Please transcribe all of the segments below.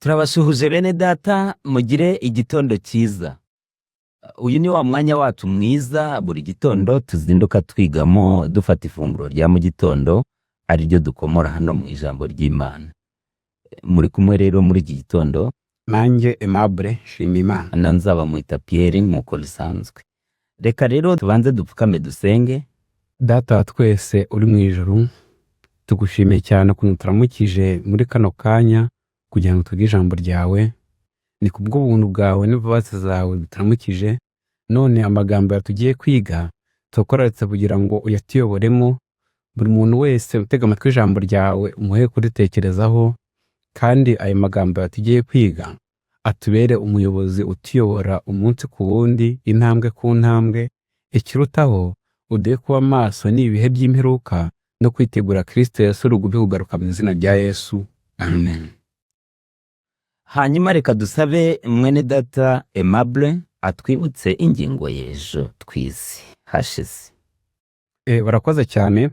Turabasuhuje bene data mugire igitondo cyiza. Uyu ni wa mwanya wacu mwiza buri gitondo tuzinduka twigamo dufata ifunguro rya mu gitondo ari ryo dukomora hano mu ijambo ry'Imana. Muri kumwe rero muri iki gitondo nanjye Aimable Nshimiyimana na nzaba mwita Pierre nk'uko bisanzwe. Reka rero tubanze dupfukame dusenge. Data wa twese uri mu ijuru, tugushimiye cyane ukuntu turamukije muri kano kanya kugira ngo twige ijambo ryawe. Ni kubw'ubuntu bwawe n'imbabazi zawe bituramukije, none amagambo yatugiye kwiga tukoretse kugira ngo uyatuyoboremo. Buri muntu wese utega amatwi ijambo ryawe umuhe kuritekerezaho, kandi ayo magambo yatugiye kwiga atubere umuyobozi utuyobora umunsi ku wundi, intambwe ku ntambwe. Ikirutaho uduhe kuba maso n'ibihe by'imperuka no kwitegura Kristo Yesu rugubi kugaruka mu izina rya Yesu. Amen. Hanyuma reka dusabe mwene data Aimable atwibutse ingingo y'ejo twize hashize. Barakoze cyane.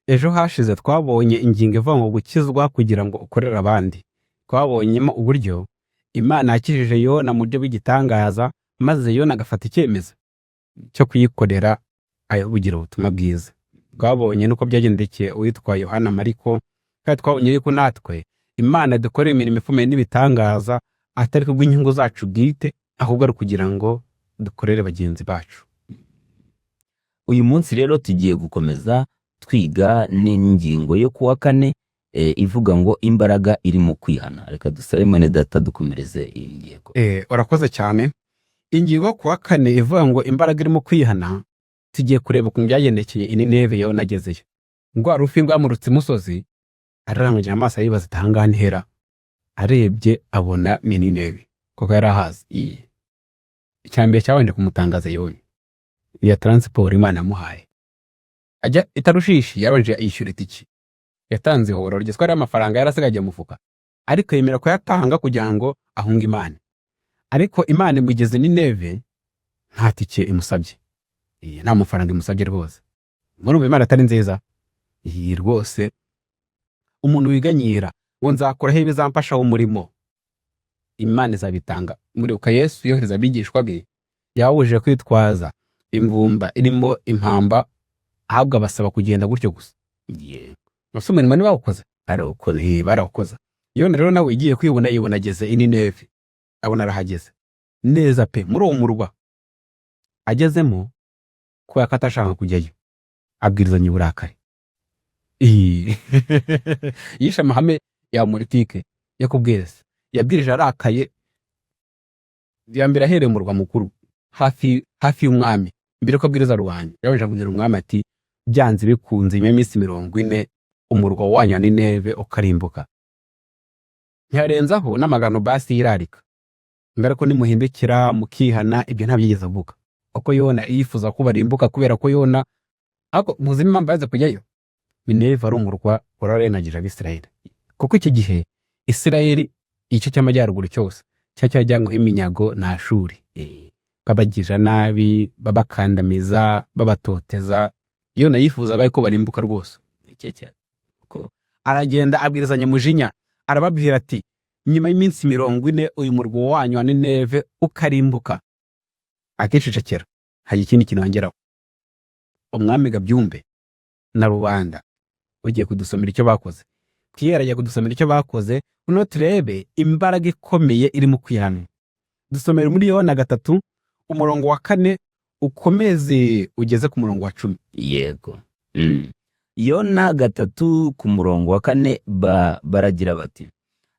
Ejo hashize twabonye ingingo ivuga ngo gukizwa kugira ngo ukorere abandi. Twabonyemo uburyo Imana yakijije Yona mu buryo bw'igitangaza, maze Yona agafata icyemezo cyo kuyikorera ayobugira ubutumwa bwiza. Twabonye nuko byagendekeye uwitwa Yohana Mariko, kandi twabonye yuko natwe Imana dukora imirimo ikomeye n'ibitangaza atari kubw'inyungu zacu bwite, ahubwo ari kugira ngo dukorere bagenzi bacu. Uyu munsi rero tugiye gukomeza twiga n'ingingo yo kuwa kane ivuga ngo imbaraga iri mu kwihana. Reka dusabe mwene data dukomereze iyi ngingo. Urakoze cyane. Ingingo kuwa kane ivuga ngo imbaraga iri mu kwihana, tugiye kureba ukuntu byagendekeye Nineve Yona agezeyo. Ngo rufi rwamurutse imusozi, ararangije amaso yibaza itahangana hera. Arebye abona ni Nineve, kuko yari ahazi. Icyambere cyabanje kumutangaza Yona ya transport Imana yamuhaye. Ajya itarushishi yaranje yishyura itiki. Yatanze horo rugezwe ari amafaranga yarasigaje mu mufuka, ariko yemera ko yatanga kugira ngo ahunga Imana. Ariko Imana imugeze Nineve nta tike imusabye. Nta mafaranga imusabye rwose. Murumva Imana atari nziza? Rwose umuntu wiganyira ngo nzakora he bizampasha umurimo, Imana izabitanga. Muri uka Yesu yohereza abigishwa be, yawuje kwitwaza imvumba irimo impamba, ahabwa basaba kugenda gutyo gusa. Basumene mani bawukoze arawukoze, barawukoze. Yona rero nawe igiye kwibona yibona ageze Nineve, abona arahageze neza pe muri uwo murwa agezemo, ko yakatashaka kujyayo abwirizanye uburakari. Yishe amahame ya politike yakubwese, yabwirije arakaye. Yambira ahereye mu murwa mukuru hafi y'umwami, mbere ko abwiriza rubanda yaje kugira umwami ati byanze bikunze nyuma y'imisi 40 umurwa wanyu Nineve ukarimbuka. Ntiyarenzaho n'amagano basi yirarika, mbere ko nimuhimbikira mukihana, ibyo ntabyigeze avuga. Uko Yona yifuza ko barimbuka, kubera ko Yona ako muzima impamvu yaze kujyayo. Nineve ari umurwa wararenagije Abisirayeli, kuko iki gihe Isirayeli igice cy'amajyaruguru cyose cyajyango iminyago na Ashuri. Babagije nabi, babakandamiza, babatoteza. Yona yifuza baye ko barimbuka rwose. Aragenda abwirizanya mujinya, arababwira ati nyuma y'iminsi 40 uyu murwa wanyu wa Nineve ukarimbuka. Akicecekera, hari ikindi kinongeraho. Umwami Gabyumbe na rubanda ugiye kudusomera icyo bakoze. Pierre agiye kudusomera icyo bakoze, uno turebe imbaraga ikomeye iri mu kwihana. Dusomera muri Yona 3 umurongo wa 4 ukomeze ugeze ku murongo wa 10. Yego. Yona 3 ku murongo wa 4 baragira bati: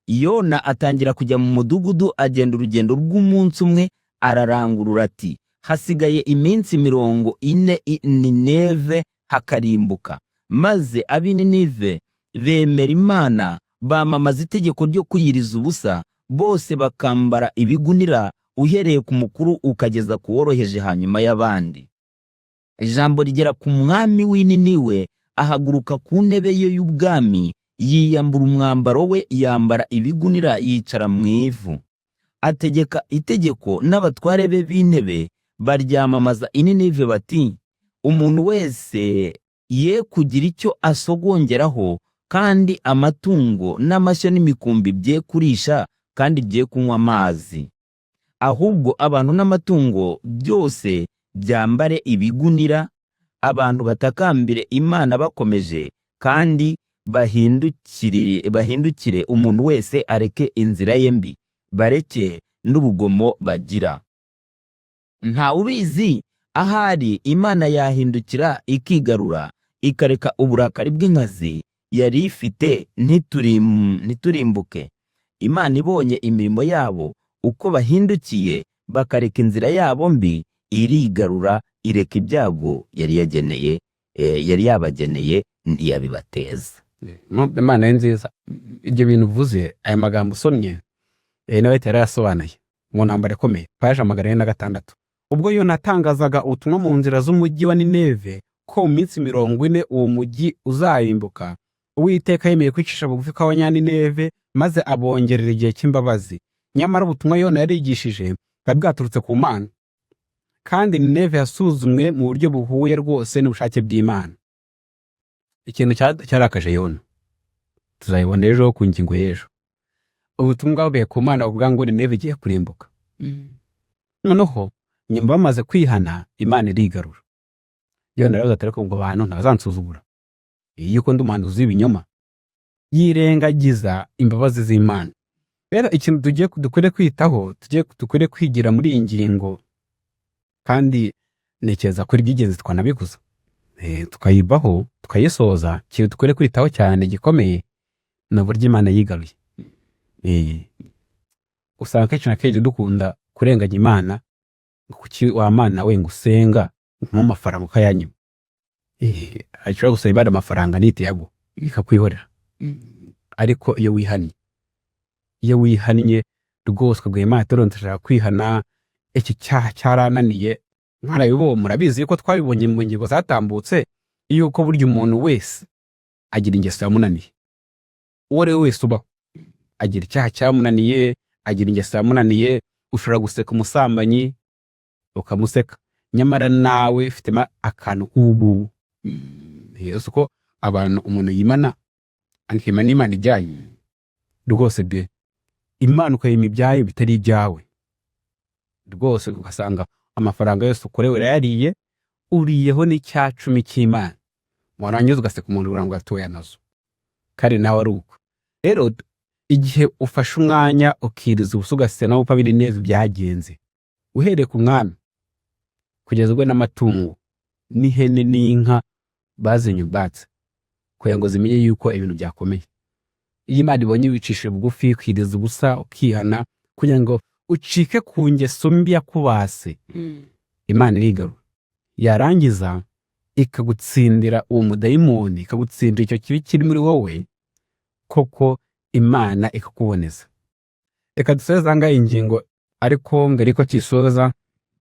Yona atangira kujya mu mudugudu, agenda urugendo rw'umunsi umwe, ararangurura ati hasigaye iminsi 40 Nineve hakarimbuka. Maze ab'Nineve bemera Imana, bamamaza itegeko ryo kuyiriza ubusa, bose bakambara ibigunira, uhereye ku mukuru ukageza ku woroheje hanyuma y'abandi. Ijambo rigera ku mwami w'Ininiwe, ahaguruka ku ntebe ye y'ubwami, yiyambura umwambaro we, yambara ibigunira, yicara mu ivu. Ategeka itegeko, n'abatware be b'intebe baryamamaza Nineve bati umuntu wese ye kugira icyo asogongeraho, kandi amatungo n'amashyo n'imikumbi bye kurisha kandi igiye kunywa amazi, ahubwo abantu n'amatungo byose byambare ibigunira, abantu batakambire Imana bakomeje, kandi bahindukire umuntu wese areke inzira ye mbi, bareke n'urugomo bagira. Nta ubizi, ahari Imana yahindukira ikigarura ikareka uburakari bw'inkazi yari ifite ntiturimbuke. Imana ibonye imirimo yabo uko bahindukiye bakareka inzira yabo mbi, irigarura ireka ibyago yari yabageneye ntiyabibateza. Imana ni nziza. Ibyo bintu uvuze, aya magambo usomye nawe yarayasobanuye mu ntambara ikomeye, paje 406. Ubwo Yona atangazaga ubutumwa mu nzira z'umujyi wa Nineve ko mu minsi 40 uwo mujyi uzarimbuka, Uwiteka yemeye kwicisha bugufi kw'abanyanineve maze abongerera igihe cy'imbabazi. Nyamara ubutumwa Yona yarigishije bwari bwaturutse ku Mana, kandi Nineve yasuzumwe mu buryo buhuye rwose n'ubushake bw'Imana. Ikintu cyarakaje Yona tuzayibona ejo ku ngingo y'ejo. Ubutumwa bwavuye ku Mana buvuga ngo Nineve igiye kurimbuka. Noneho nyuma bamaze kwihana, Imana irigarura. Yona rero atareka ngo abantu ntazansuzugura yuko ndi umuhanuzi w'ibinyoma, yirengagiza imbabazi z'Imana. Rero ikintu dukwiriye kwitaho, dukwiriye kwigira muri iyi ngingo, kandi nekeza kuri by'ingenzi twanabiguza tukayibaho tukayisoza. Ikintu dukwiriye kwitaho cyane gikomeye ni uburyo Imana yigaruye. Usanga kenshi na kenshi dukunda kurenganya Imana, kuki wa Mana we ngusenga mu mafaranga ukayanyima. Ashobora gusaba Imana amafaranga nitiyago ikakwihorera. Ariko iyo wihannye rwose ukabwira Imana ndashaka kwihana, iki cyaha cyarananiye, mwarabibo murabizi yuko twabibonye mu ngingo zatambutse, yuko burya umuntu wese agira ingeso yamunaniye. Uwo ari we wese ubaho agira icyaha cyamunaniye, agira ingeso yamunaniye. Ushobora guseka umusambanyi ukamuseka, nyamara nawe ufitemo akantu k'ubu. Yesu ko abantu umuntu yimana akimana Imana ijyaye rwose bye, Imana ukayima ibyayo bitari ibyawe rwose, ugasanga amafaranga yose ukorewe yariye, uriyeho n'icyacumi cy'Imana, warangiza ugaseka umuntu urango atoya nazo, kandi nawe ari uko. Rero igihe ufashe umwanya ukiriza ubusugase nawe upfa biri neza byagenze, uhereye ku mwami kugeza ubwo n'amatungo n'ihene n'inka bazinyubatse, kugira ngo zimenye yuko ibintu byakomeye. Iyo Imana ibonye wicishije bugufi, kwiriza ubusa, ukihana, kugira ngo ucike ku ngeso mbi yakubase, Imana irigarura. Yarangiza ikagutsindira uwo mudayimoni, ikagutsindira icyo kibi kiri muri wowe, koko Imana ikakuboneza. Reka dusoza ngaho ingingo, ariko mbere ko kisoza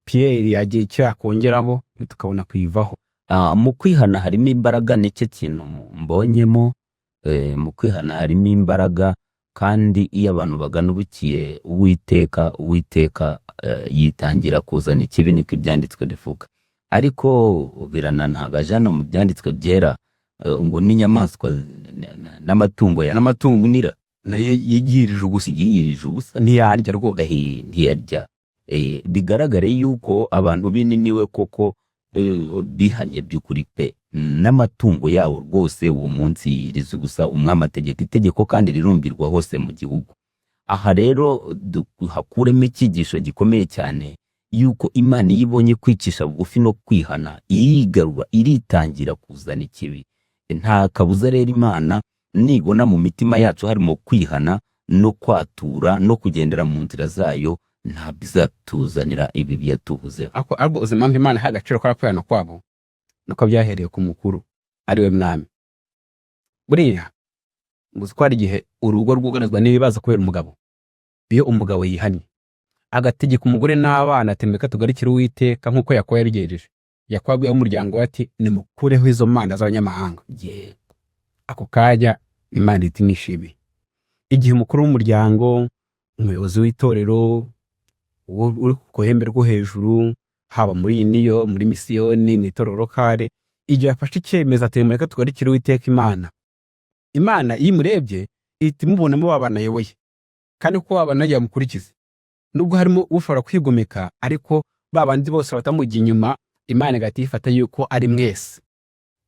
Pierre yagiye cyakongeraho tukabona kuyivaho. Mu kwihana harimo imbaraga, nicyo kintu mbonyemo. Mu kwihana harimo imbaraga, kandi iyo abantu baganubikiye Uwiteka yitangira kuzana ikibi, niko ibyanditswe bivuga. Ariko birananagaje hano mu byanditswe byera ngo n'inyamaswa n'amatungo nira nayo yigirije ubusa ntiyarya rwose, ntiyarya. Bigaragare yuko abantu bininiwe koko bihanye by'ukuri pe, n'amatungo yawo rwose uwo munsi rizi gusa umwami ategeka itegeko, kandi rirumbirwa hose mu gihugu. Aha rero hakuremo icyigisho gikomeye cyane, yuko Imana yibonye kwicisha bugufi no kwihana, irigarura, iritangira kuzana ikibi. Nta kabuza rero Imana nibona mu mitima yacu harimo kwihana no kwatura no kugendera mu nzira zayo, ntabwo izatuzanira ibi byatuvuzeho. Ariko uzi impamvu Imana iha agaciro kwa kwihana kwabo, nuko byahereye ku mukuru ariwe mwami. Buriya muzi ko hari igihe urugo rwuganizwa n'ibibazo kubera umugabo. Iyo umugabo yihannye agategeka umugore n'abana ati mbeka tugarikire Uwiteka nk'uko Yakobo yabigejeje, Yakobo abwiye umuryango we ati nimukureho izo mana z'abanyamahanga, ako kajya Imana iti nishimiye. Igihe umukuru w'umuryango, umuyobozi w'itorero, uri ku ruhembe rwo hejuru, haba muri niyo muri misiyoni mu itorero lokale, igihe yafashe icyemezo ati mureka tugarikire Uwiteka Imana, iyo imurebye ihita imubonamo babana ayoboye, kandi ko wabana yamukurikize. Nubwo harimo ushobora kwigomeka, ariko babandi bose batamujya inyuma, Imana igahita ifata yuko ari mwese.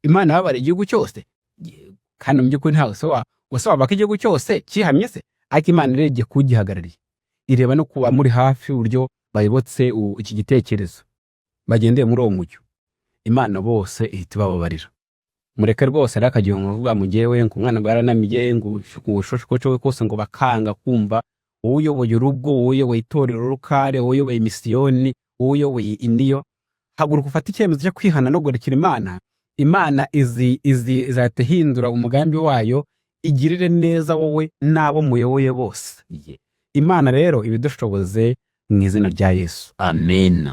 Imana yababara igihugu cyose, kandi mu by'ukuri ntawe gusa wabaka igihugu cyose kihamye se, ariko Imana irebye kugihagarariye, ireba no kuba muri hafi uburyo bayobotse iki gitekerezo, bagendeye muri uwo mucyo, Imana bose ihita ibababarira. Mureke rwose rero akagira uvuga mu jyewe ngo umwana baranamiye ngo ubushoshokoco kose ngo bakanga kumva, wowe uyoboye urugo, wowe uyoboye itorero rukare, wowe uyoboye misiyoni, wowe uyoboye indiyo, haguruka ufate icyemezo cyo kwihana no gukurikira Imana. Imana izahita ihindura umugambi wayo, igirire neza wowe n'abo muyoboye bose. Imana rero ibidushoboze mu izina rya Yesu. Amen.